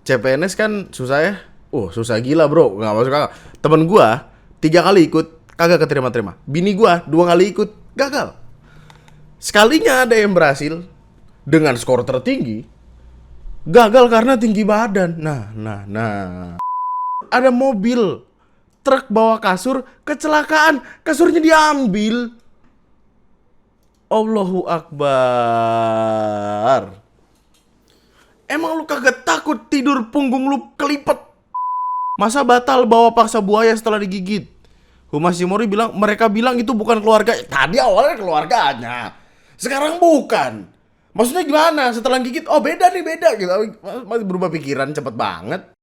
CPNS kan susah ya. Susah gila bro, nggak masuk akal. Temen gua 3 kali ikut kagak keterima-terima. Bini gua 2 kali ikut gagal. Sekalinya ada yang berhasil dengan skor tertinggi, gagal karena tinggi badan. Nah. Ada mobil truk bawa kasur kecelakaan, kasurnya diambil. Allahu Akbar. Emang lu kagak takut tidur punggung lu kelipet? Masa batal bawa paksa buaya setelah digigit? Humas Cimory bilang, mereka bilang itu bukan keluarga. Tadi awalnya keluarganya, sekarang bukan. Maksudnya gimana? Setelah gigit, oh beda nih, beda gitu. Masih berubah pikiran cepet banget.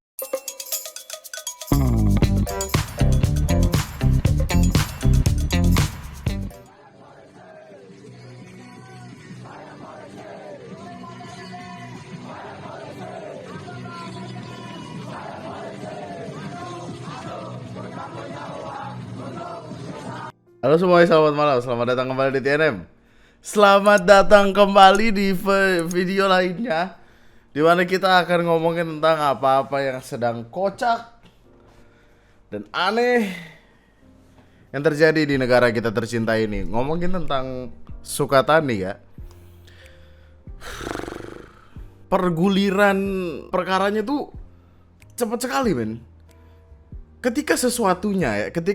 Halo semuanya, selamat malam. Selamat datang kembali di TNM. Selamat datang kembali di video lainnya, dimana kita akan ngomongin tentang apa-apa yang sedang kocak dan aneh yang terjadi di negara kita tercinta ini. Ngomongin tentang Sukatani ya. Perguliran perkaranya tuh cepet sekali men. Ketika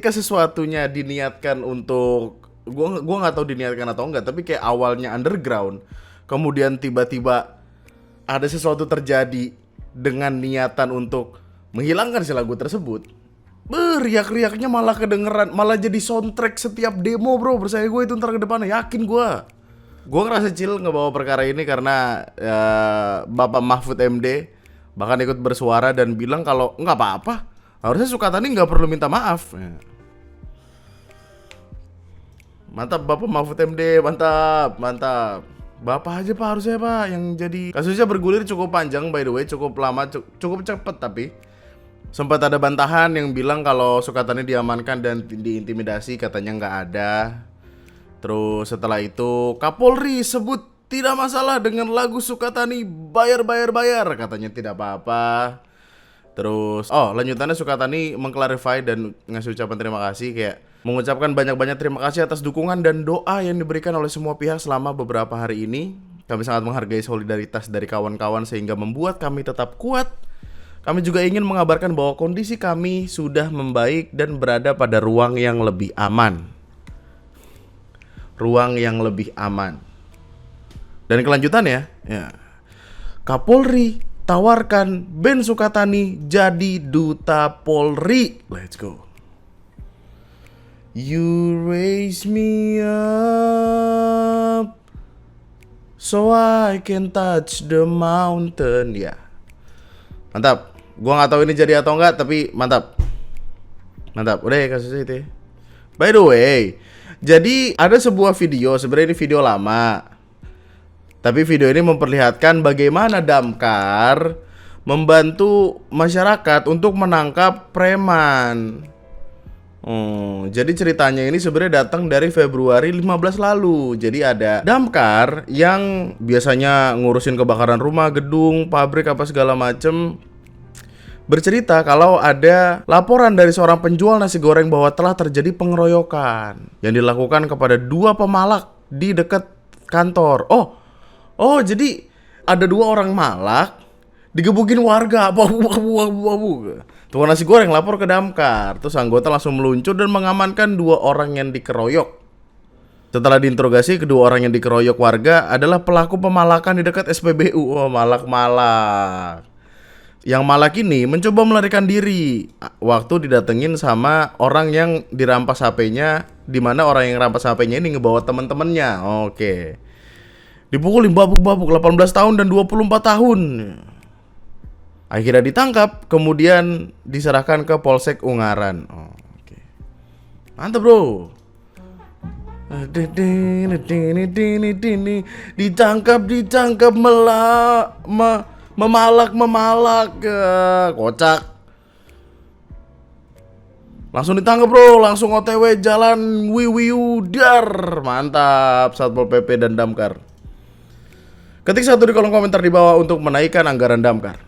sesuatunya diniatkan untuk gua nggak tahu diniatkan atau enggak, tapi kayak awalnya underground, kemudian tiba-tiba ada sesuatu terjadi dengan niatan untuk menghilangkan si lagu tersebut. Riak-riaknya malah kedengeran, malah jadi soundtrack setiap demo bro. Percaya gue itu ntar ke depannya, yakin gue. Gue ngerasa chill ngebawa perkara ini karena Bapak Mahfud MD bahkan ikut bersuara dan bilang kalau nggak apa-apa. Harusnya Sukatani nggak perlu minta maaf. Mantap Bapak Mahfud MD, mantap. Bapak aja Pak harusnya Pak yang jadi. Kasusnya bergulir cukup panjang by the way, cukup lama, cukup cepet tapi sempat ada bantahan yang bilang kalau Sukatani diamankan dan diintimidasi, katanya nggak ada. Terus setelah itu Kapolri sebut tidak masalah dengan lagu Sukatani, bayar, katanya tidak apa-apa. Terus, lanjutannya Sukatani mengklarifikasi dan ngasih ucapan terima kasih, kayak mengucapkan banyak-banyak terima kasih atas dukungan dan doa yang diberikan oleh semua pihak selama beberapa hari ini. Kami sangat menghargai solidaritas dari kawan-kawan sehingga membuat kami tetap kuat. Kami juga ingin mengabarkan bahwa kondisi kami sudah membaik dan berada pada ruang yang lebih aman. Dan kelanjutannya, ya. Kapolri tawarkan band Sukatani jadi duta Polri. Let's go. You raise me up so I can touch the mountain. Ya, mantap. Gua nggak tahu ini jadi atau enggak, tapi mantap. Udah ya kasusnya itu ya. By the way, jadi ada sebuah video, sebenarnya ini video lama, tapi video ini memperlihatkan bagaimana Damkar membantu masyarakat untuk menangkap preman. Jadi ceritanya ini sebenarnya datang dari Februari 15 lalu. Jadi ada Damkar yang biasanya ngurusin kebakaran rumah, gedung, pabrik apa segala macem, bercerita kalau ada laporan dari seorang penjual nasi goreng bahwa telah terjadi pengeroyokan yang dilakukan kepada 2 pemalak di dekat kantor. Jadi ada 2 orang malak digebukin warga. Tukang nasi goreng lapor ke Damkar. Terus anggota langsung meluncur dan mengamankan 2 orang yang dikeroyok. Setelah diinterogasi, kedua orang yang dikeroyok warga adalah pelaku pemalakan di dekat SPBU. Malak-malak. Yang malak ini mencoba melarikan diri waktu didatengin sama orang yang dirampas HP-nya, di mana orang yang rampas HP-nya ini ngebawa teman-temannya. Oke. Dipukulin babuk-babuk 18 tahun dan 24 tahun. Akhirnya ditangkap, kemudian diserahkan ke Polsek Ungaran. Oke. Mantap, Bro. Ditangkap memalak kocak. Langsung ditangkap bro, langsung OTW jalan Wiwiudar. Mantap Satpol PP dan Damkar. Ketik 1 di kolom komentar di bawah untuk menaikkan anggaran Damkar.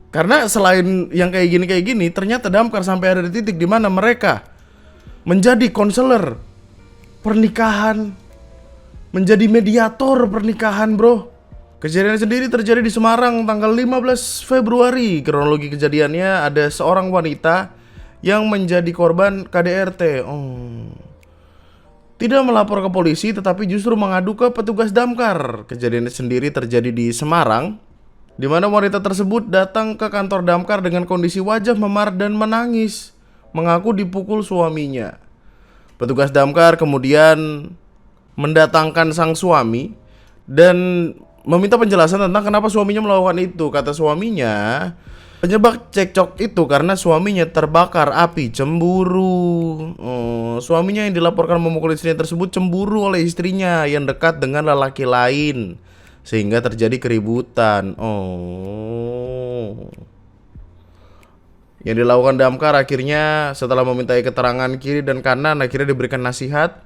Karena selain yang kayak gini, ternyata Damkar sampai ada di titik di mana mereka menjadi konselor pernikahan, menjadi mediator pernikahan, bro. Kejadian sendiri terjadi di Semarang tanggal 15 Februari. Kronologi kejadiannya ada seorang wanita yang menjadi korban KDRT. Tidak melapor ke polisi tetapi justru mengadu ke petugas damkar. Kejadian sendiri terjadi di Semarang, di mana wanita tersebut datang ke kantor damkar dengan kondisi wajah memar dan menangis, mengaku dipukul suaminya. Petugas damkar kemudian mendatangkan sang suami dan meminta penjelasan tentang kenapa suaminya melakukan itu. Kata suaminya, penyebab cekcok itu karena suaminya terbakar api cemburu. Suaminya yang dilaporkan memukul istrinya tersebut cemburu oleh istrinya yang dekat dengan lelaki lain, sehingga terjadi keributan. Yang dilakukan damkar akhirnya setelah memintai keterangan kiri dan kanan, akhirnya diberikan nasihat.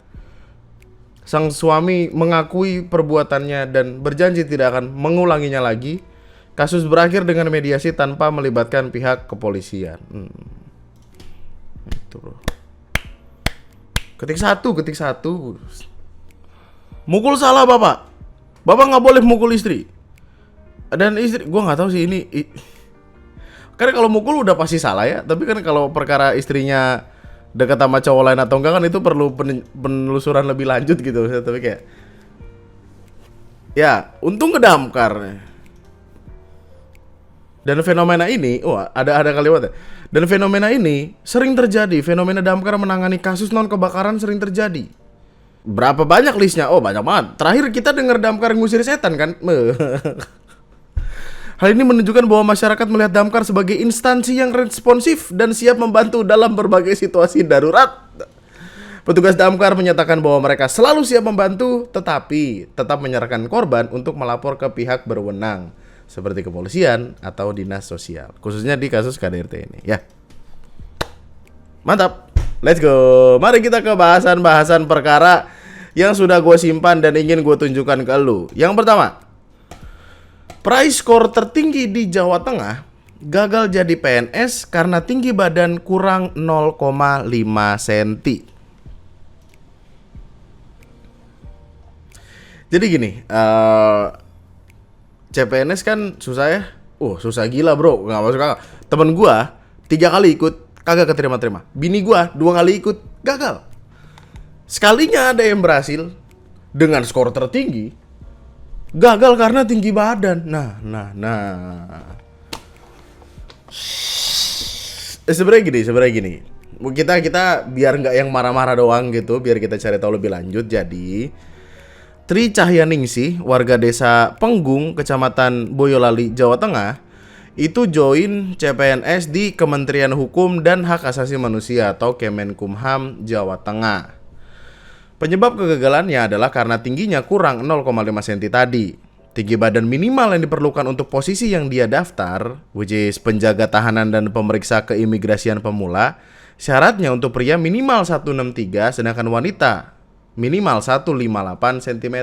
Sang suami mengakui perbuatannya dan berjanji tidak akan mengulanginya lagi. Kasus berakhir dengan mediasi tanpa melibatkan pihak kepolisian. Itu bro. Ketik satu. Mukul salah bapak. Bapak nggak boleh mukul istri. Dan istri, gue nggak tahu sih ini. Karena kalau mukul udah pasti salah ya. Tapi kan kalau perkara istrinya dekat sama cowok lain atau enggak kan itu perlu penelusuran lebih lanjut gitu. Tapi kayak, ya untung ke damkar. Dan fenomena ini, ada kalimatnya. Dan fenomena ini sering terjadi. Fenomena damkar menangani kasus non kebakaran sering terjadi. Berapa banyak listnya? Banyak banget. Terakhir kita dengar damkar ngusir setan kan. Hal ini menunjukkan bahwa masyarakat melihat damkar sebagai instansi yang responsif dan siap membantu dalam berbagai situasi darurat. Petugas damkar menyatakan bahwa mereka selalu siap membantu, tetapi tetap menyerahkan korban untuk melapor ke pihak berwenang, seperti kepolisian atau dinas sosial, khususnya di kasus KDRT ini ya. Mantap, let's go. Mari kita ke bahasan perkara yang sudah gue simpan dan ingin gue tunjukkan ke lu. Yang pertama, peraih skor tertinggi di Jawa Tengah gagal jadi PNS karena tinggi badan kurang 0,5 cm. Jadi gini, CPNS kan susah ya. Susah gila bro, gak masuk akal. Temen gua 3 kali ikut, kagak keterima-terima. Bini gua 2 kali ikut, gagal. Sekalinya ada yang berhasil dengan skor tertinggi, gagal karena tinggi badan. Sebenarnya gini. Kita biar nggak yang marah-marah doang gitu, biar kita cari tahu lebih lanjut. Jadi Tri Cahyaningsih, warga desa Penggung, Kecamatan Boyolali, Jawa Tengah, itu join CPNS di Kementerian Hukum dan Hak Asasi Manusia atau Kemenkumham Jawa Tengah. Penyebab kegagalannya adalah karena tingginya kurang 0,5 cm tadi. Tinggi badan minimal yang diperlukan untuk posisi yang dia daftar, which is penjaga tahanan dan pemeriksa keimigrasian pemula, syaratnya untuk pria minimal 163, sedangkan wanita minimal 158 cm.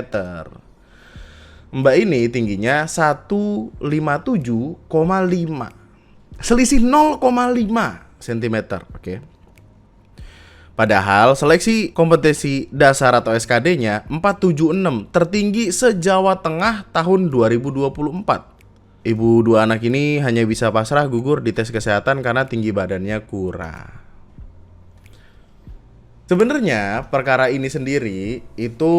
Mbak ini tingginya 157,5. Selisih 0,5 cm, oke. Padahal seleksi kompetensi dasar atau SKD-nya 476, tertinggi se-Jawa Tengah tahun 2024. Ibu 2 anak ini hanya bisa pasrah gugur di tes kesehatan karena tinggi badannya kurang. Sebenarnya perkara ini sendiri itu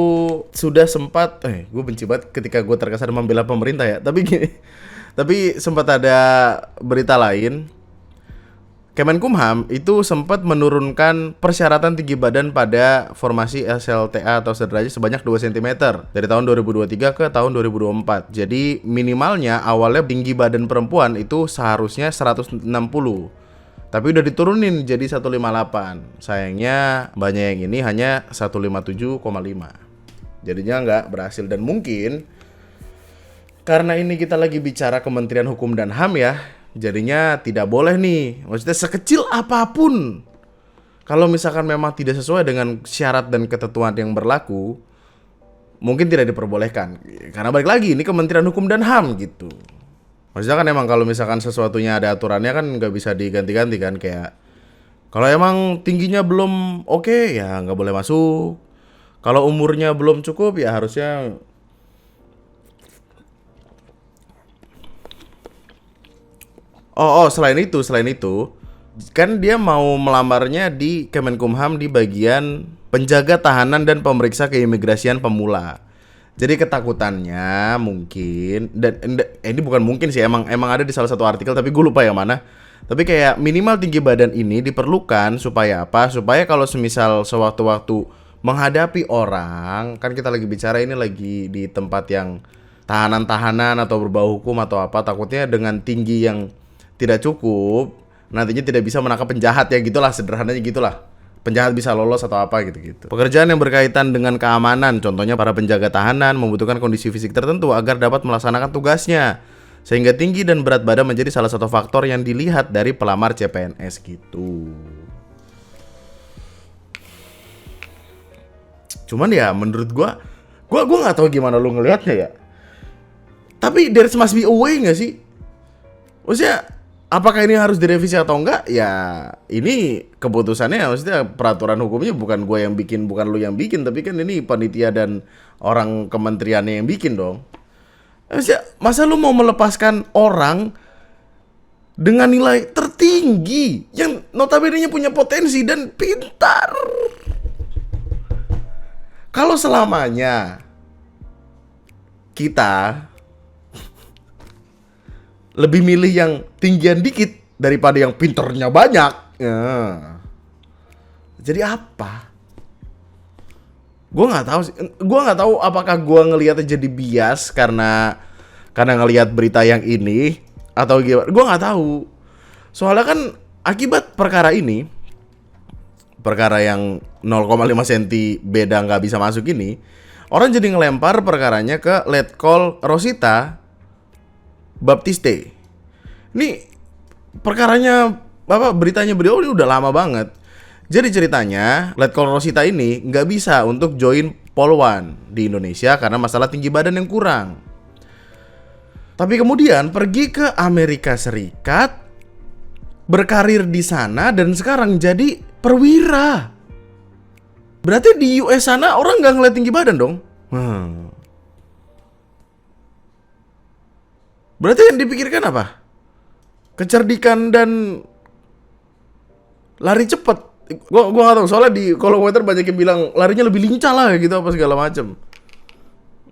sudah sempat, gue benci banget ketika gue terkesan membela pemerintah ya. Tapi sempat ada berita lain. Kemenkumham itu sempat menurunkan persyaratan tinggi badan pada formasi SLTA atau sederajat sebanyak 2 cm dari tahun 2023 ke tahun 2024. Jadi minimalnya awalnya tinggi badan perempuan itu seharusnya 160. Tapi udah diturunin jadi 158. Sayangnya mbaknya yang ini hanya 157,5. Jadinya nggak berhasil. Dan mungkin karena ini kita lagi bicara Kementerian Hukum dan HAM ya, jadinya tidak boleh nih. Maksudnya sekecil apapun, kalau misalkan memang tidak sesuai dengan syarat dan ketentuan yang berlaku, mungkin tidak diperbolehkan. Karena balik lagi ini Kementerian Hukum dan HAM gitu. Maksudnya kan emang kalau misalkan sesuatunya ada aturannya kan nggak bisa diganti-ganti kan, kayak kalau emang tingginya belum oke ya nggak boleh masuk. Kalau umurnya belum cukup ya harusnya. Selain itu kan dia mau melamarnya di Kemenkumham di bagian penjaga tahanan dan pemeriksa keimigrasian pemula. Jadi ketakutannya mungkin, dan ini bukan mungkin sih, emang ada di salah satu artikel tapi gue lupa yang mana. Tapi kayak minimal tinggi badan ini diperlukan supaya apa? Supaya kalau semisal sewaktu-waktu menghadapi orang, kan kita lagi bicara ini lagi di tempat yang tahanan-tahanan atau berbau hukum atau apa, takutnya dengan tinggi yang tidak cukup nantinya tidak bisa menangkap penjahat, ya gitulah, sederhananya gitulah. Penjahat bisa lolos atau apa gitu-gitu. Pekerjaan yang berkaitan dengan keamanan, contohnya para penjaga tahanan membutuhkan kondisi fisik tertentu agar dapat melaksanakan tugasnya. Sehingga tinggi dan berat badan menjadi salah satu faktor yang dilihat dari pelamar CPNS gitu. Cuman ya menurut gua nggak tahu gimana lu ngelihatnya ya. Tapi there must be a way nggak sih? Maksudnya apakah ini harus direvisi atau enggak? Ya ini keputusannya, maksudnya peraturan hukumnya bukan gue yang bikin, bukan lu yang bikin, tapi kan ini panitia dan orang kementeriannya yang bikin dong. Maksudnya, masa lu mau melepaskan orang dengan nilai tertinggi yang notabene punya potensi dan pintar? Kalau selamanya kita lebih milih yang tinggian dikit daripada yang pinternya banyak, ya. Jadi apa? Gue nggak tahu sih. Gue nggak tahu apakah gue ngelihatnya jadi bias karena ngelihat berita yang ini atau gimana. Gue nggak tahu. Soalnya kan akibat perkara ini, perkara yang 0,5 cm beda nggak bisa masuk ini, orang jadi ngelempar perkaranya ke Letkol Rosita Baptiste. Ini perkaranya, beritanya beliau ini udah lama banget. Jadi ceritanya Letkol Rosita ini nggak bisa untuk join Polwan di Indonesia karena masalah tinggi badan yang kurang. Tapi kemudian pergi ke Amerika Serikat, berkarir di sana dan sekarang jadi perwira. Berarti di US sana orang nggak ngeliat tinggi badan dong. Berarti yang dipikirkan apa? Kecerdikan dan lari cepat. Gua nggak tahu, soalnya di kolom komentar banyak yang bilang larinya lebih lincah lah gitu apa segala macam.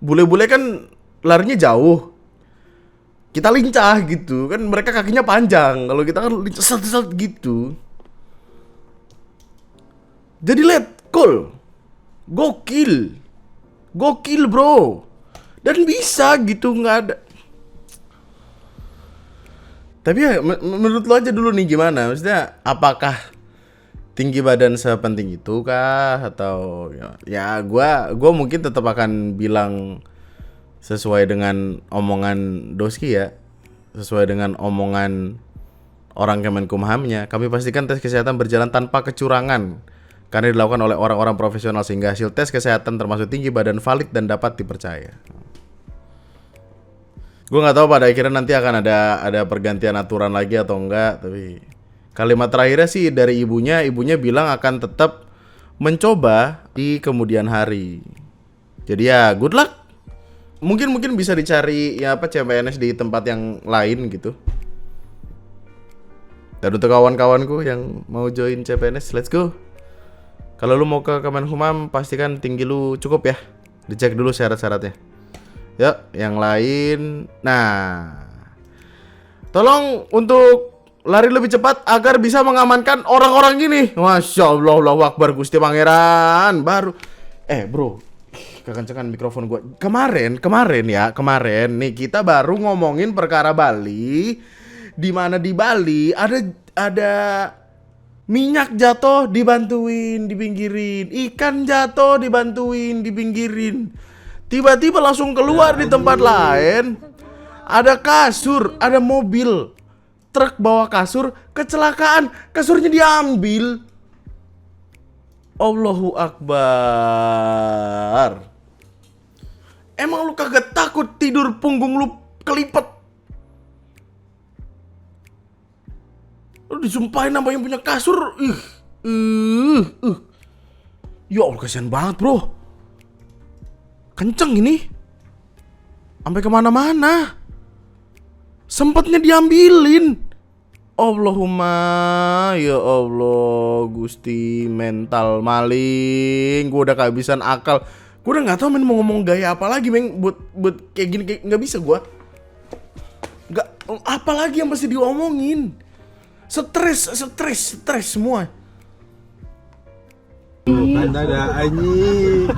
Bule-bule kan larinya jauh, kita lincah gitu kan, mereka kakinya panjang, kalau kita kan lincah set gitu. Jadi Letkol gokil bro, dan bisa gitu, nggak ada. Tapi ya menurut lo aja dulu nih gimana? Maksudnya apakah tinggi badan sepenting itu kah? Atau ya gua mungkin tetap akan bilang sesuai dengan omongan Doski ya. Sesuai dengan omongan orang Kemenkumhamnya, kami pastikan tes kesehatan berjalan tanpa kecurangan karena dilakukan oleh orang-orang profesional sehingga hasil tes kesehatan termasuk tinggi badan valid dan dapat dipercaya. Gue nggak tahu pada akhirnya nanti akan ada pergantian aturan lagi atau enggak, tapi kalimat terakhirnya sih dari ibunya bilang akan tetap mencoba di kemudian hari. Jadi ya good luck. Mungkin bisa dicari ya CPNS di tempat yang lain gitu. Dan untuk kawan-kawanku yang mau join CPNS, let's go. Kalau lu mau ke Kemenkumham, pastikan tinggi lu cukup ya. Dicek dulu syarat-syaratnya. Yuk, yang lain. Nah, tolong untuk lari lebih cepat agar bisa mengamankan orang-orang gini. Masya Allah, Allahu Akbar, Gusti Pangeran. Baru bro, kekencengan mikrofon gua. Kemarin nih kita baru ngomongin perkara Bali, di mana di Bali ada minyak jatuh dibantuin dipinggirin, ikan jatuh dibantuin dipinggirin. Tiba-tiba langsung keluar di tempat lain ada kasur, ada mobil truk bawa kasur, kecelakaan, kasurnya diambil. Allahu Akbar. Emang lu kagak takut tidur punggung lu kelipet? Lu disumpahin sama yang punya kasur. Ya Allah, kasihan banget bro. Kenceng ini. Sampai kemana-mana. Sempatnya diambilin. Allahumma, ya Allah, Gusti mental maling. Gue udah kehabisan akal. Gue udah nggak tahu mau ngomong gaya apa lagi, Meng. Buat kayak gini, kayak nggak bisa gue. Nggak, apa lagi yang pasti diomongin? Stres semua.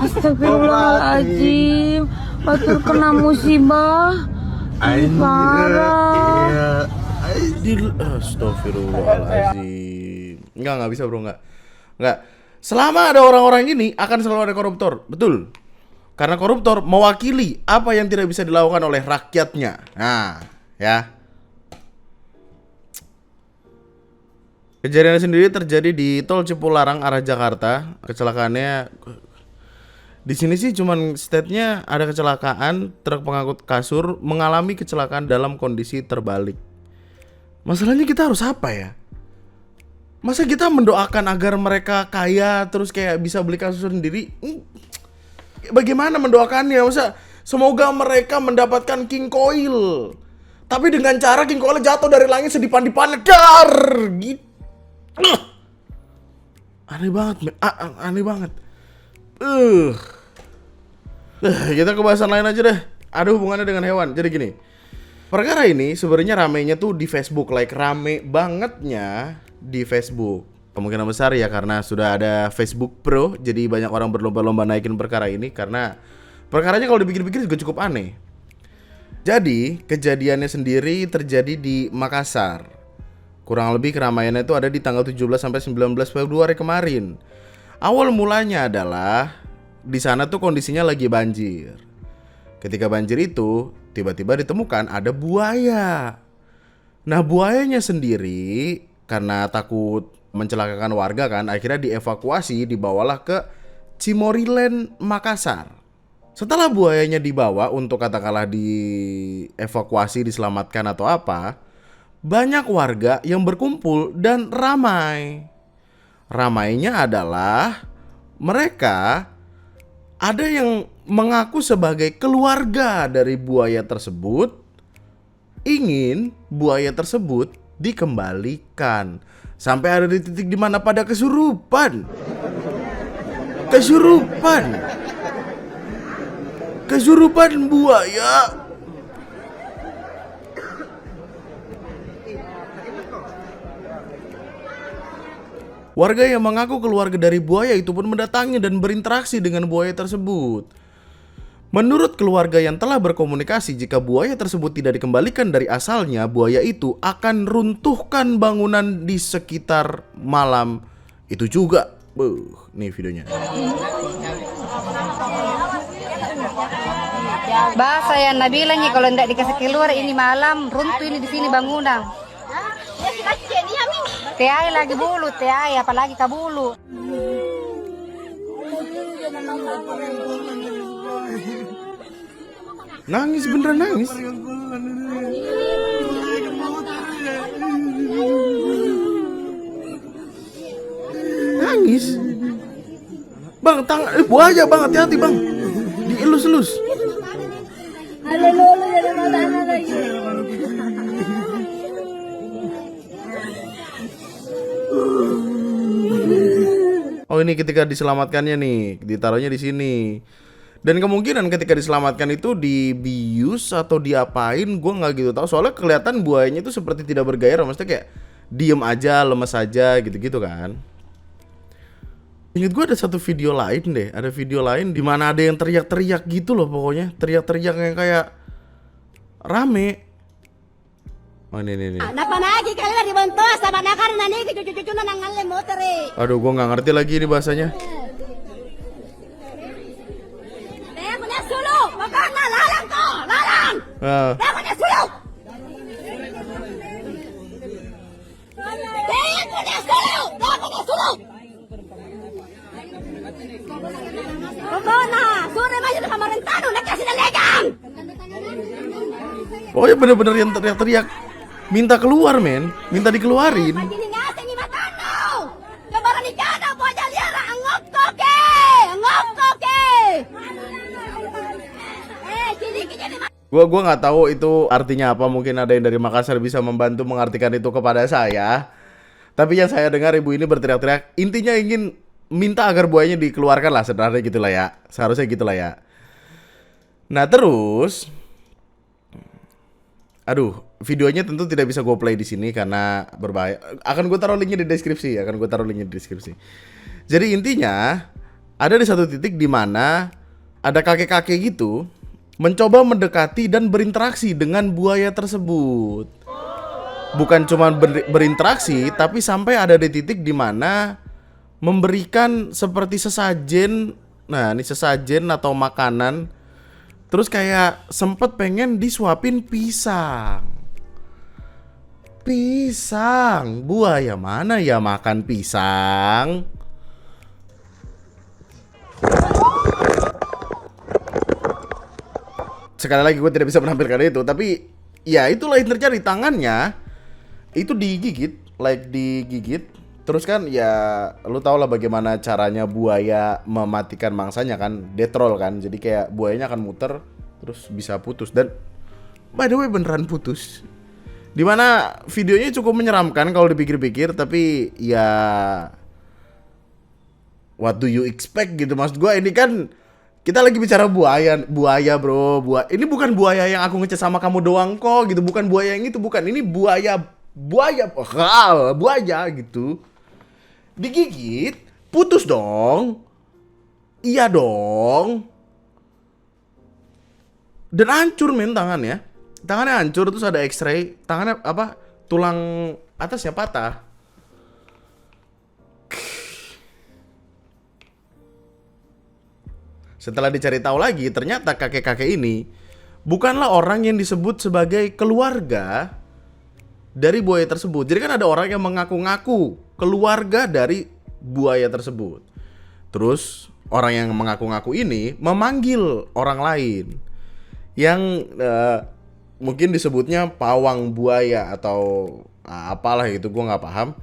Astagfirullahaladzim, batur kena musibah. Parah. Astagfirullahaladzim. Enggak bisa bro, enggak. Selama ada orang-orang ini akan selalu ada koruptor, betul. Karena koruptor mewakili apa yang tidak bisa dilakukan oleh rakyatnya. Nah, ya. Kejadian sendiri terjadi di Tol Cipularang arah Jakarta. Kecelakaannya di sini sih cuman state-nya ada kecelakaan truk pengangkut kasur mengalami kecelakaan dalam kondisi terbalik. Masalahnya kita harus apa ya? Masa kita mendoakan agar mereka kaya terus kayak bisa beli kasur sendiri? Bagaimana mendoakannya? Masa semoga mereka mendapatkan king coil, tapi dengan cara king coil jatuh dari langit sedipan-dipannya dar gitu. Aneh banget. Kita ke bahasan lain aja deh. Ada hubungannya dengan hewan. Jadi gini. Perkara ini sebenarnya ramenya tuh di Facebook, rame bangetnya di Facebook. Kemungkinan besar ya karena sudah ada Facebook Pro, jadi banyak orang berlomba-lomba naikin perkara ini karena perkaranya kalau dipikir-pikir juga cukup aneh. Jadi kejadiannya sendiri terjadi di Makassar. Kurang lebih keramaiannya itu ada di tanggal 17 sampai 19 Februari kemarin. Awal mulanya adalah di sana tuh kondisinya lagi banjir. Ketika banjir itu tiba-tiba ditemukan ada buaya. Nah, buayanya sendiri karena takut mencelakakan warga kan, akhirnya dievakuasi, dibawalah ke Cimoryland, Makassar. Setelah buayanya dibawa untuk katakanlah dievakuasi, diselamatkan atau apa, banyak warga yang berkumpul dan ramai. Ramainya adalah mereka ada yang mengaku sebagai keluarga dari buaya tersebut, ingin buaya tersebut dikembalikan. Sampai ada di titik dimana pada kesurupan. Kesurupan buaya. Warga yang mengaku keluarga dari buaya itu pun mendatangi dan berinteraksi dengan buaya tersebut. Menurut keluarga yang telah berkomunikasi, jika buaya tersebut tidak dikembalikan dari asalnya, buaya itu akan runtuhkan bangunan di sekitar malam itu juga. Nih videonya. Bah, saya Nabila nih kalau tidak dikasih keluar ini malam runtuh ini di sini bangunan. Teh lagi bulu, teh apalagi kabulu. Nangis, beneran nangis. Nangis. Bang, buaya bang, hati-hati bang. Dielus-elus. Oh, ini ketika diselamatkannya nih, ditaruhnya di sini. Dan kemungkinan ketika diselamatkan itu dibius atau diapain, gue nggak gitu tahu. Soalnya kelihatan buayanya itu seperti tidak bergairah, maksudnya kayak diem aja, lemes aja, gitu-gitu kan. Ingat gue ada satu video lain deh, ada video lain di mana ada yang teriak-teriak gitu loh pokoknya, teriak-teriak yang kayak rame. Oh ini. Aduh, gue nggak ngerti lagi ini bahasanya. Oh ya bener-bener yang teriak-teriak minta keluar men, minta dikeluarin. Gua nggak tahu itu artinya apa. Mungkin ada yang dari Makassar bisa membantu mengartikan itu kepada saya. Tapi yang saya dengar ibu ini berteriak-teriak, intinya ingin minta agar buayanya dikeluarkan lah, sederhana gitulah ya. Seharusnya gitulah ya. Nah terus, aduh, videonya tentu tidak bisa gue play di sini karena berbahaya. Akan gue taruh linknya di deskripsi. Jadi intinya ada di satu titik di mana ada kakek-kakek gitu mencoba mendekati dan berinteraksi dengan buaya tersebut. Bukan cuma berinteraksi, tapi sampai ada di titik di mana memberikan seperti sesajen. Nah, ini sesajen atau makanan. Terus kayak sempet pengen disuapin pisang. Pisang, buaya mana ya makan pisang? Sekali lagi gue tidak bisa menampilkan itu, tapi ya itulah yang terjadi. Tangannya itu digigit, digigit. Terus kan ya lu tau lah bagaimana caranya buaya mematikan mangsanya kan, death roll kan. Jadi kayak buayanya akan muter terus bisa putus. Dan by the way beneran putus. Dimana videonya cukup menyeramkan kalau dipikir-pikir. Tapi ya what do you expect gitu. Maksud gue ini kan kita lagi bicara buaya bro. Ini bukan buaya yang aku ngechat sama kamu doang kok gitu. Bukan buaya yang itu, bukan. Ini buaya gitu. Digigit, putus dong. Iya dong. Dan hancur men tangannya. Tangannya hancur, terus ada x-ray. Tangannya apa? Tulang atasnya patah. Setelah dicari tahu lagi, ternyata kakek-kakek ini bukanlah orang yang disebut sebagai keluarga dari buaya tersebut. Jadi kan ada orang yang mengaku-ngaku keluarga dari buaya tersebut. Terus orang yang mengaku-ngaku ini memanggil orang lain yang mungkin disebutnya pawang buaya atau apalah itu, gue nggak paham.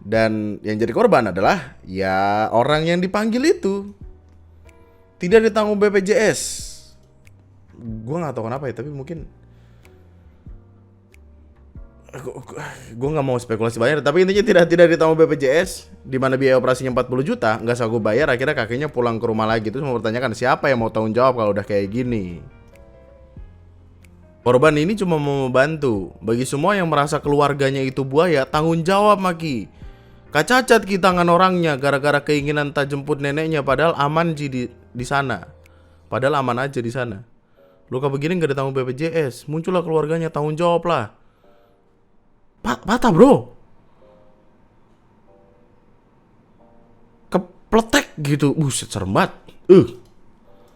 Dan yang jadi korban adalah ya orang yang dipanggil itu. Tidak ditanggung BPJS. Gue gak tahu kenapa ya, tapi mungkin gue gak mau spekulasi banyak. Tapi intinya tidak ditanggung BPJS. Dimana biaya operasinya 40 juta, gak sanggup bayar. Akhirnya kakeknya pulang ke rumah lagi. Terus mempertanyakan siapa yang mau tanggung jawab kalau udah kayak gini. Korban ini cuma mau membantu. Bagi semua yang merasa keluarganya itu buaya, tanggung jawab Maki. Kacacat kita tangan orangnya gara-gara keinginan tak jemput neneknya, padahal aman di sana. Padahal aman aja di sana. Luka begini gak ditanggung BPJS, muncullah keluarganya, tanggung jawab lah. Patah bro. Kepletek gitu. Buset, serem banget.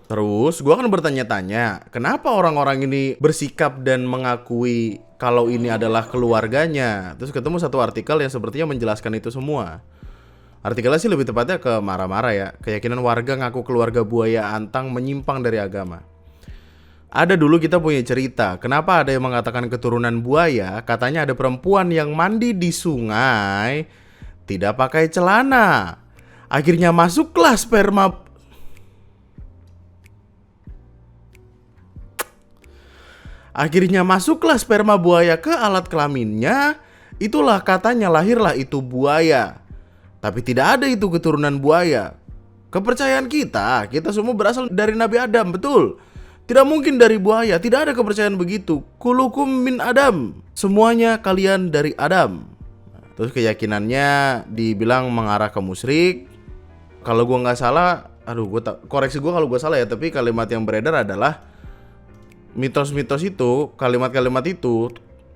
Terus gue akan bertanya-tanya, kenapa orang-orang ini bersikap dan mengakui kalau ini adalah keluarganya. Terus ketemu satu artikel yang sepertinya menjelaskan itu semua. Artikelnya sih lebih tepatnya ke marah-marah ya. Keyakinan warga ngaku keluarga buaya antang menyimpang dari agama. Ada dulu kita punya cerita, kenapa ada yang mengatakan keturunan buaya. Katanya ada perempuan yang mandi di sungai tidak pakai celana. Akhirnya masuklah sperma buaya ke alat kelaminnya. Itulah katanya lahirlah itu buaya. Tapi tidak ada itu keturunan buaya. Kepercayaan kita semua berasal dari Nabi Adam, betul. Tidak mungkin dari buaya, tidak ada kepercayaan begitu. Kulukum min Adam, semuanya kalian dari Adam. Terus keyakinannya dibilang mengarah ke musyrik. Kalau gue nggak salah, koreksi gue kalau gue salah ya. Tapi kalimat yang beredar adalah mitos-mitos itu, kalimat-kalimat itu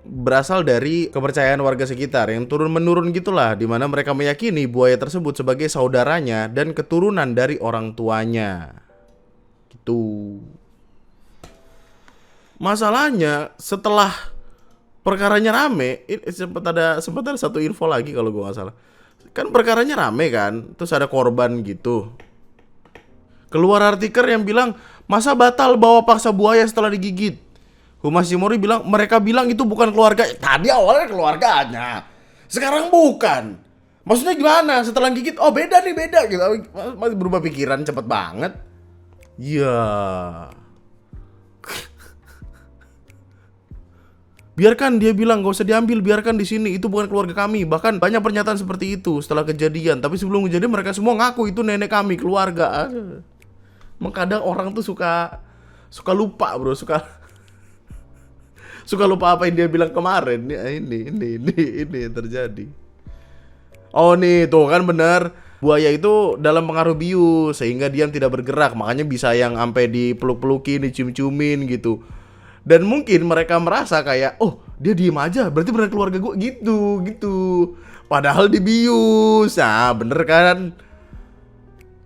berasal dari kepercayaan warga sekitar yang turun-menurun gitulah, di mana mereka meyakini buaya tersebut sebagai saudaranya dan keturunan dari orang tuanya. Gitu. Masalahnya setelah perkaranya rame, sempat ada satu info lagi kalau gue nggak salah. Kan perkaranya rame kan, terus ada korban gitu. Keluar artikel yang bilang, masa batal bawa paksa buaya setelah digigit? Humas Cimory bilang, mereka bilang itu bukan keluarga. Tadi awalnya keluarganya, sekarang bukan. Maksudnya gimana? Setelah gigit, oh beda nih, beda gitu. Masih berubah pikiran cepet banget. Ya. Biarkan dia bilang, gak usah diambil, biarkan di sini, itu bukan keluarga kami. Bahkan banyak pernyataan seperti itu setelah kejadian. Tapi sebelum kejadian mereka semua ngaku itu nenek kami, keluarga. Kadang orang tuh suka lupa bro, suka lupa apa yang dia bilang kemarin. Ini yang terjadi. Oh nih, tuh kan bener. Buaya itu dalam pengaruh bius sehingga dia tidak bergerak. Makanya bisa yang sampai dipeluk-pelukin, dicium-ciumin gitu. Dan mungkin mereka merasa kayak, oh dia diem aja, berarti benar keluarga gue gitu. Padahal dibius. Nah bener kan.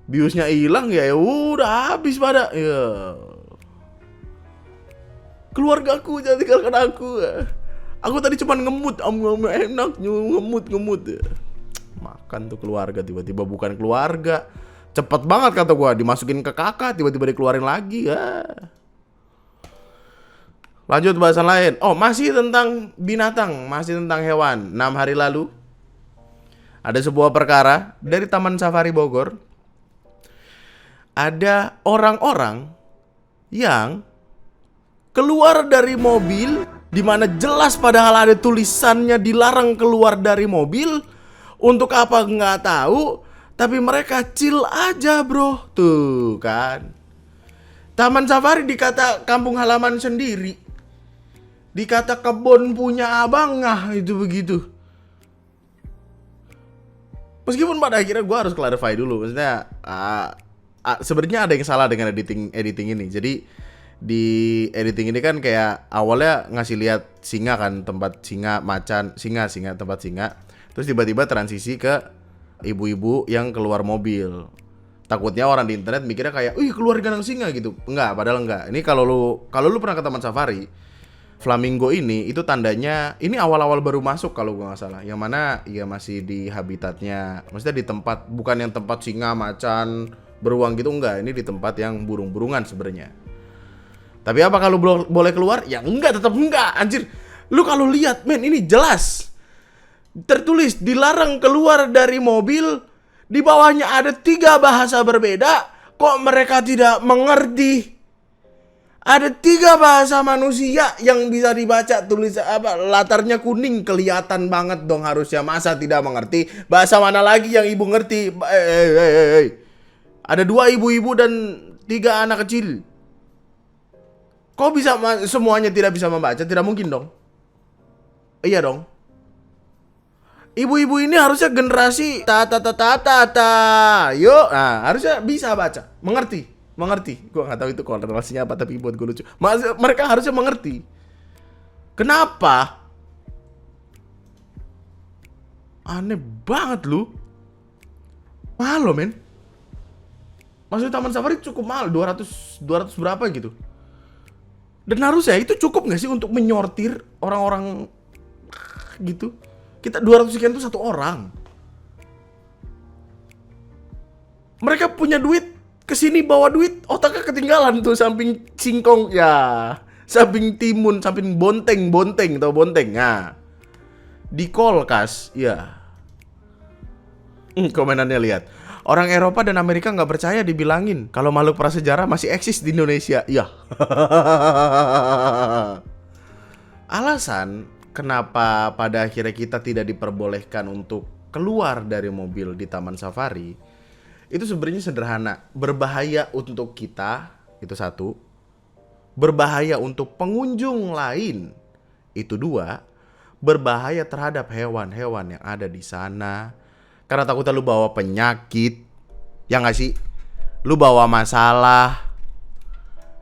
Biusnya hilang ya udah habis pada. Ya. Keluargaku jangan tinggalkan aku. Aku tadi cuma ngemut, enak ngemut. Makan tuh keluarga, tiba-tiba bukan keluarga. Cepet banget kata gue, dimasukin ke kakak, tiba-tiba dikeluarin lagi ya. Lanjut bahasan lain. Oh, masih tentang binatang, masih tentang hewan. 6 hari lalu ada sebuah perkara dari Taman Safari Bogor. Ada orang-orang yang keluar dari mobil di mana jelas padahal ada tulisannya dilarang keluar dari mobil. Untuk apa nggak tahu, tapi mereka chill aja, bro. Tuh kan. Taman Safari dikata kampung halaman sendiri. Dikata kebun punya abang, itu begitu. Meskipun pada akhirnya gue harus clarify dulu. Maksudnya sebenarnya ada yang salah dengan editing ini. Jadi di editing ini kan kayak awalnya ngasih lihat singa kan, tempat singa, macan, singa tempat singa. Terus tiba-tiba transisi ke ibu-ibu yang keluar mobil. Takutnya orang di internet mikirnya kayak, keluar kandang singa gitu. Enggak, padahal enggak. Ini kalau lu pernah ke Taman Safari, flamingo ini itu tandanya ini awal-awal baru masuk kalau gua nggak salah. Yang mana ya masih di habitatnya, maksudnya di tempat bukan yang tempat singa, macan, beruang gitu, enggak. Ini di tempat yang burung-burungan sebenarnya. Tapi apa kalau boleh keluar? Ya enggak, tetap enggak, anjir. Lu kalau lihat, men, ini jelas tertulis dilarang keluar dari mobil. Di bawahnya ada 3 bahasa berbeda. Kok mereka tidak mengerti? Ada 3 bahasa manusia yang bisa dibaca, tulis apa, latarnya kuning, kelihatan banget dong harusnya. Masa tidak mengerti? Bahasa mana lagi yang ibu ngerti? Ada 2 ibu-ibu dan 3 anak kecil. Kok bisa semuanya tidak bisa membaca? Tidak mungkin dong. Iya dong. Ibu-ibu ini harusnya generasi yuk, nah harusnya bisa baca, mengerti. Gue nggak tahu itu korelasinya apa, tapi buat gue lucu. Mereka harusnya mengerti. Kenapa? Aneh banget lu. Mahal loh, men. Maksudnya Taman Safari cukup mahal, 200 berapa gitu. Dan harusnya itu cukup nggak sih untuk menyortir orang-orang gitu? Kita 200 sekian tuh 1 orang. Mereka punya duit, kesini bawa duit, otaknya ketinggalan tuh samping singkong ya, samping timun, samping bonteng, tau bonteng. Nah, di Kolkas, ya. Komenannya lihat. Orang Eropa dan Amerika nggak percaya dibilangin kalau makhluk prasejarah masih eksis di Indonesia. Ya. Alasan kenapa pada akhirnya kita tidak diperbolehkan untuk keluar dari mobil di Taman Safari itu sebenarnya sederhana. Berbahaya untuk kita, itu 1. Berbahaya untuk pengunjung lain, itu 2. Berbahaya terhadap hewan-hewan yang ada di sana. Karena takutnya lu bawa penyakit, ya nggak sih? Lu bawa masalah.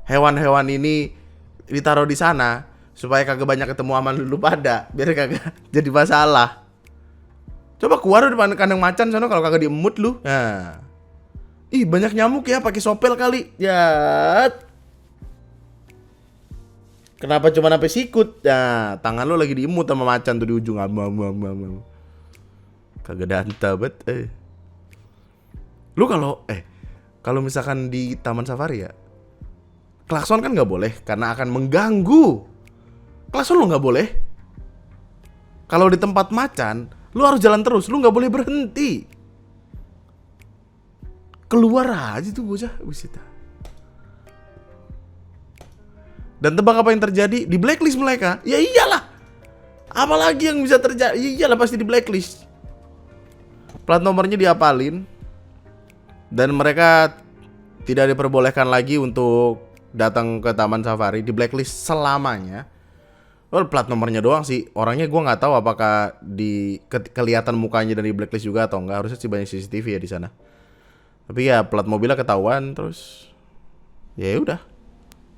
Hewan-hewan ini ditaruh di sana supaya kagak banyak ketemu sama lu pada, biar kagak jadi masalah. Coba keluar depan kandang macan sana kalau kagak diemut lu. Nah. Banyak nyamuk ya, pakai sopel kali. Ya. Kenapa cuma sampai sikut? Nah, tangan lu lagi diemut sama macan tuh di ujung. Kagak danta bet. Lu kalau misalkan di Taman Safari ya, klakson kan nggak boleh karena akan mengganggu kelas lu nggak boleh. Kalau di tempat macan, lu harus jalan terus, lu nggak boleh berhenti. Keluar aja tuh bocah, buset. Dan tebak apa yang terjadi? Di blacklist mereka. Ya iyalah. Apalagi yang bisa terjadi? Ya iyalah pasti di blacklist. Plat nomornya diapalin. Dan mereka tidak diperbolehkan lagi untuk datang ke Taman Safari. Di blacklist selamanya. Plat nomornya doang sih. Orangnya gue nggak tahu apakah kelihatan mukanya dari blacklist juga atau enggak. Harusnya sih banyak CCTV ya di sana. Tapi ya plat mobilnya ketahuan terus. Ya udah.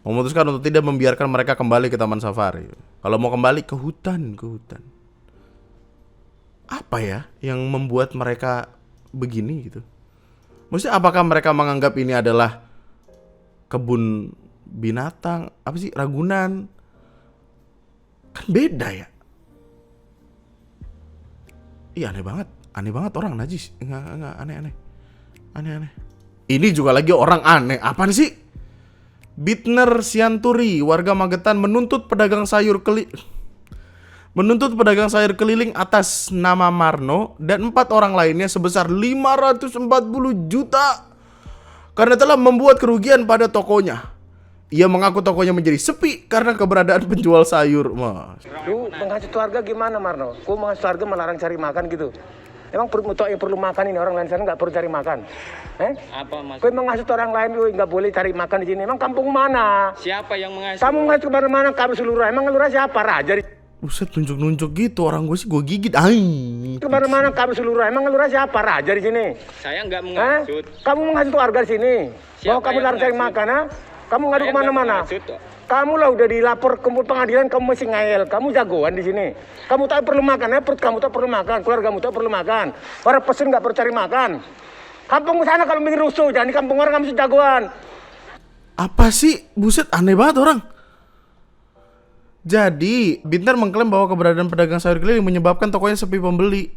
Memutuskan untuk tidak membiarkan mereka kembali ke Taman Safari. Kalau mau kembali ke hutan. Apa ya yang membuat mereka begini gitu? Maksudnya apakah mereka menganggap ini adalah kebun binatang? Apa sih? Ragunan? Kan beda ya. Iya aneh banget orang najis. Enggak aneh. Ini juga lagi orang aneh. Apaan sih? Bitner Sianturi, warga Magetan menuntut pedagang sayur keliling atas nama Marno dan 4 orang lainnya sebesar 540 juta karena telah membuat kerugian pada tokonya. Ia mengaku tokonya menjadi sepi karena keberadaan penjual sayur. Lu menghasut warga gimana, Marno? Kok menghasut warga melarang cari makan gitu? Emang yang perlu makan ini, orang lain sana nggak perlu cari makan? Apa maksud? Kau menghasut orang lain, lu nggak boleh cari makan di sini. Emang kampung mana? Siapa yang menghasut? Kamu menghasut kemana-mana, kamu seluruh. Emang lurah siapa? Raja di Buset, nunjuk-nunjuk gitu. Orang gue sih gue gigit. kemana-mana, kamu seluruh. Emang lurah siapa? Raja di sini. Saya nggak menghasut. Kamu menghasut warga di sini. Bahwa kamu larang cari makan, ha? Kamu ngadu kemana-mana. Kamu lah udah dilapor ke pengadilan, kamu masih ngayel. Kamu jagoan di sini. Kamu tak perlu makan, perut kamu tak perlu makan, keluargamu tak perlu makan. Para pesen nggak perlu cari makan. Kampung sana kalau bikin rusuh, jangan di kampung orang kamu masih jagoan. Apa sih? Buset, aneh banget orang. Jadi, Bitner mengklaim bahwa keberadaan pedagang sayur keliling menyebabkan tokonya sepi pembeli.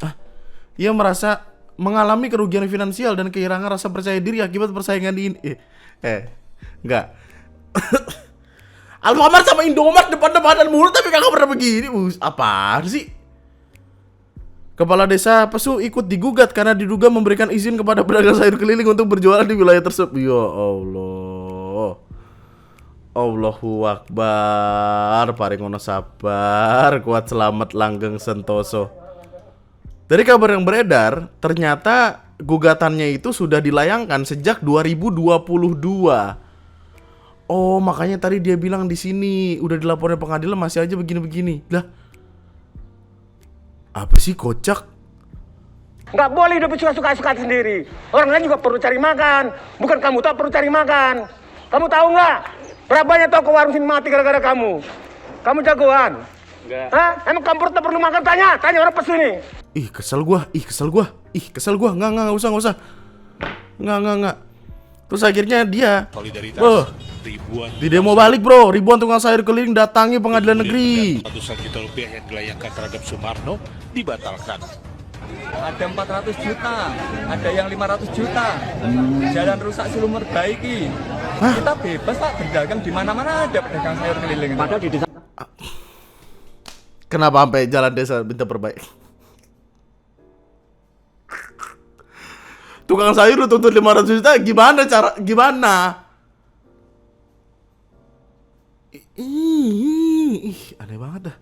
Ia merasa mengalami kerugian finansial dan kehilangan rasa percaya diri akibat persaingan ini. Enggak. Alfamart sama Indomaret depan-depanan mulu tapi kagak pernah begini. Apaan sih? Kepala desa Pesu ikut digugat karena diduga memberikan izin kepada pedagang sayur keliling untuk berjualan di wilayah tersebut. Ya Allah. Allahu Akbar. Paringono sabar, kuat selamat langgeng sentoso. Dari kabar yang beredar, ternyata gugatannya itu sudah dilayangkan sejak 2022. Oh, makanya tadi dia bilang di sini udah dilaporin pengadilan masih aja begini-begini. Lah. Apa sih kocak? Nggak boleh hidup suka-suka sendiri. Orang lain juga perlu cari makan. Bukan kamu tak perlu cari makan. Kamu tahu nggak? Berapa banyak toko warung sini mati gara-gara kamu? Kamu jagoan? Enggak. Hah? Emang kamu tak perlu makan? Tanya orang pesu nih. Kesel gua. Enggak usah. Enggak. Terus akhirnya dia di demo balik bro. Ribuan tukang sayur keliling datangi pengadilan negeri. Ratusan juta rupiah yang dilayangkan terhadap Sumarno dibatalkan. Ada 400 juta, ada yang 500 juta. Jalan rusak Silumur baiki. Kita bebas Pak berdagang di mana-mana ada pedagang sayur keliling. Padahal di desa. Kenapa sampai jalan desa minta perbaiki? Tukang sayur lu tuntut 500 juta gimana? Aneh banget dah.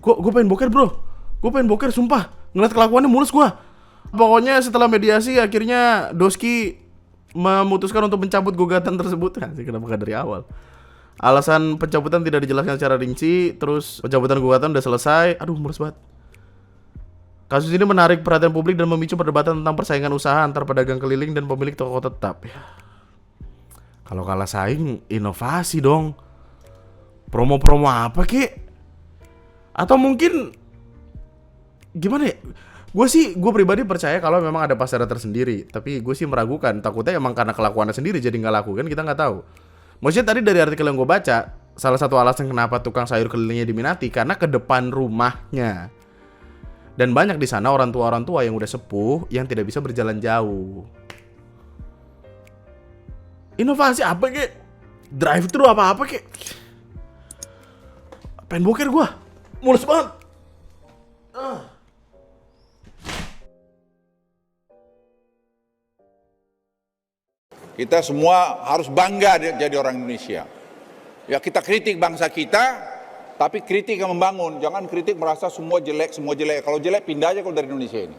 Gue pengen boker bro. Gue pengen boker sumpah. Ngeliat kelakuannya mulus gue. Pokoknya setelah mediasi akhirnya Doski memutuskan untuk mencabut gugatan tersebut. Kenapa gak dari awal? Alasan pencabutan tidak dijelaskan secara rinci. Terus pencabutan gugatan udah selesai. Aduh mulus banget. Kasus ini menarik perhatian publik dan memicu perdebatan tentang persaingan usaha antar pedagang keliling dan pemilik toko tetap. Kalau kalah saing, inovasi dong. Promo-promo apa kek? Atau mungkin gimana ya? Gue pribadi percaya kalau memang ada pasarnya tersendiri. Tapi gue sih meragukan. Takutnya emang karena kelakuannya sendiri jadi nggak laku kan, kita nggak tahu. Maksudnya tadi dari artikel yang gue baca, salah satu alasan kenapa tukang sayur kelilingnya diminati karena ke depan rumahnya. Dan banyak di sana orang tua yang udah sepuh yang tidak bisa berjalan jauh. Inovasi apa kek? Drive thru apa kek? Pengen boker gua. Mules banget. Kita semua harus bangga jadi orang Indonesia. Ya kita kritik bangsa kita, tapi kritik yang membangun. Jangan kritik merasa semua jelek, semua jelek. Kalau jelek pindah aja kalau dari Indonesia ini.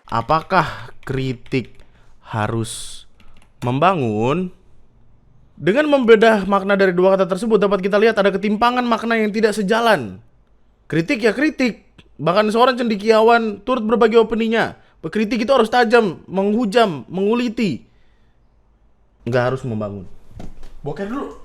Apakah kritik harus membangun? Dengan membedah makna dari dua kata tersebut dapat kita lihat ada ketimpangan makna yang tidak sejalan. Kritik ya kritik. Bahkan seorang cendekiawan turut berbagi opininya. Berkritik itu harus tajam, menghujam, menguliti. Nggak harus membangun. Boker dulu.